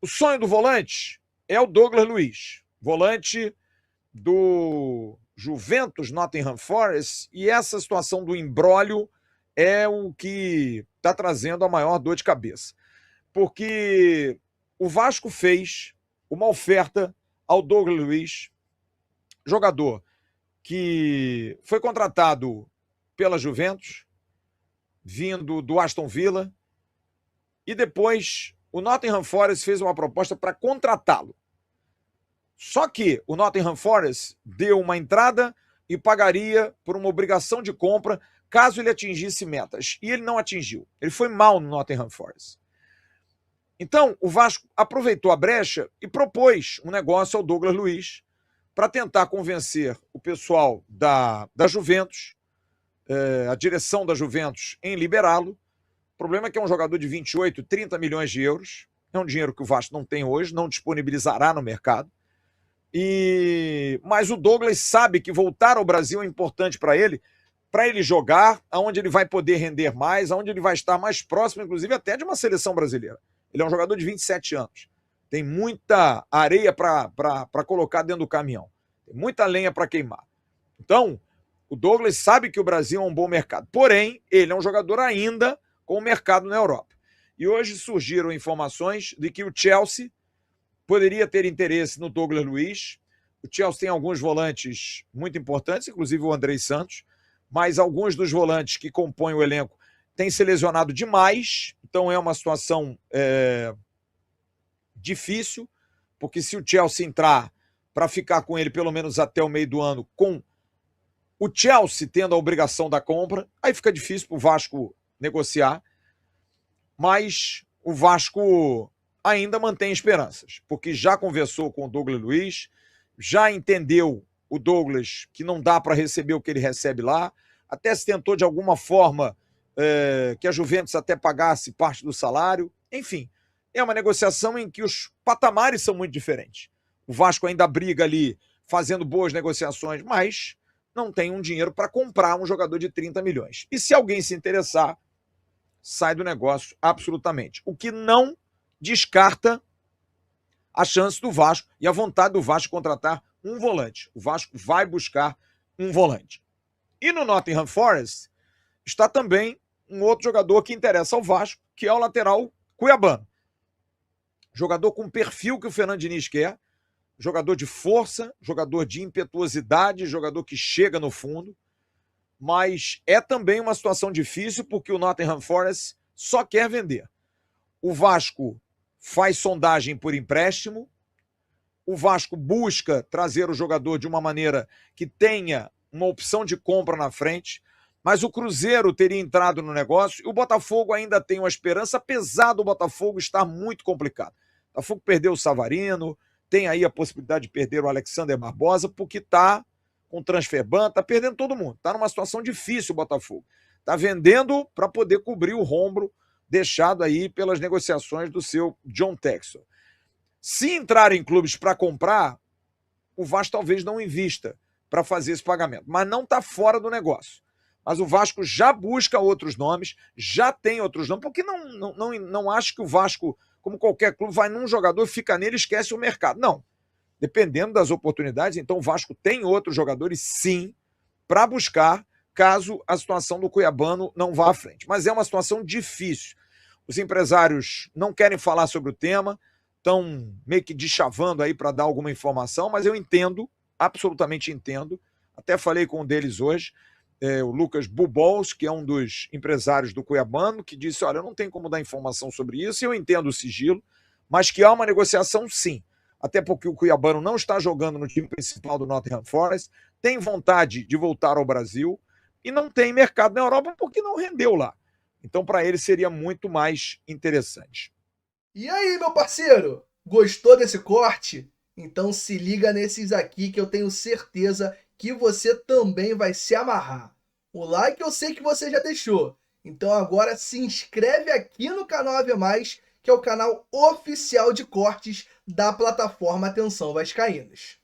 O sonho do volante é o Douglas Luiz, volante do Juventus Nottingham Forest, e essa situação do imbróglio é o que está trazendo a maior dor de cabeça. Porque o Vasco fez uma oferta ao Douglas Luiz, jogador que foi contratado pela Juventus, vindo do Aston Villa, e depois o Nottingham Forest fez uma proposta para contratá-lo. Só que o Nottingham Forest deu uma entrada e pagaria por uma obrigação de compra caso ele atingisse metas. E ele não atingiu. Ele foi mal no Nottingham Forest. Então, o Vasco aproveitou a brecha e propôs um negócio ao Douglas Luiz para tentar convencer o pessoal da Juventus, a direção da Juventus, em liberá-lo. O problema é que é um jogador de 28, 30 milhões de euros. É um dinheiro que o Vasco não tem hoje, não disponibilizará no mercado. Mas o Douglas sabe que voltar ao Brasil é importante para ele jogar, aonde ele vai poder render mais, aonde ele vai estar mais próximo, inclusive até de uma seleção brasileira. Ele é um jogador de 27 anos. Tem muita areia para colocar dentro do caminhão. Tem muita lenha para queimar. Então, o Douglas sabe que o Brasil é um bom mercado. Porém, ele é um jogador ainda com o mercado na Europa. E hoje surgiram informações de que o Chelsea poderia ter interesse no Douglas Luiz. O Chelsea tem alguns volantes muito importantes, inclusive o Andrei Santos, mas alguns dos volantes que compõem o elenco têm se lesionado demais, então é uma situação difícil, porque se o Chelsea entrar para ficar com ele pelo menos até o meio do ano, com o Chelsea tendo a obrigação da compra, aí fica difícil para o Vasco negociar, mas o Vasco ainda mantém esperanças, porque já conversou com o Douglas Luiz, já entendeu o Douglas que não dá para receber o que ele recebe lá, até se tentou de alguma forma que a Juventus até pagasse parte do salário. Enfim, é uma negociação em que os patamares são muito diferentes. O Vasco ainda briga ali fazendo boas negociações, mas não tem um dinheiro para comprar um jogador de 30 milhões. E se alguém se interessar, sai do negócio absolutamente. O que não descarta a chance do Vasco e a vontade do Vasco contratar um volante. O Vasco vai buscar um volante. E no Nottingham Forest está também um outro jogador que interessa ao Vasco, que é o lateral cuiabano. Jogador com o perfil que o Fernando Diniz quer, jogador de força, jogador de impetuosidade, jogador que chega no fundo, mas é também uma situação difícil porque o Nottingham Forest só quer vender. O Vasco faz sondagem por empréstimo, o Vasco busca trazer o jogador de uma maneira que tenha uma opção de compra na frente, mas o Cruzeiro teria entrado no negócio e o Botafogo ainda tem uma esperança, apesar do Botafogo estar muito complicado. O Botafogo perdeu o Savarino, tem aí a possibilidade de perder o Alexander Barbosa, porque está com transfer ban, está perdendo todo mundo. Está numa situação difícil o Botafogo. Está vendendo para poder cobrir o rombo deixado aí pelas negociações do seu John Textor. Se entrarem clubes para comprar, o Vasco talvez não invista para fazer esse pagamento, mas não está fora do negócio. Mas o Vasco já busca outros nomes, já tem outros nomes, porque não acho que o Vasco, como qualquer clube, vai num jogador, fica nele e esquece o mercado. Não. Dependendo das oportunidades, então o Vasco tem outros jogadores, sim, para buscar, caso a situação do cuiabano não vá à frente. Mas é uma situação difícil. Os empresários não querem falar sobre o tema, estão meio que deschavando aí para dar alguma informação, mas eu entendo, absolutamente entendo. Até falei com um deles hoje, o Lucas Bubols, que é um dos empresários do cuiabano, que disse, olha, eu não tenho como dar informação sobre isso, eu entendo o sigilo, mas que há uma negociação, sim. Até porque o cuiabano não está jogando no time principal do Nottingham Forest, tem vontade de voltar ao Brasil e não tem mercado na Europa porque não rendeu lá. Então, para ele, seria muito mais interessante. E aí, meu parceiro? Gostou desse corte? Então se liga nesses aqui que eu tenho certeza que você também vai se amarrar. O like eu sei que você já deixou. Então agora se inscreve aqui no canal AV+, que é o canal oficial de cortes da plataforma Atenção Vascaínos.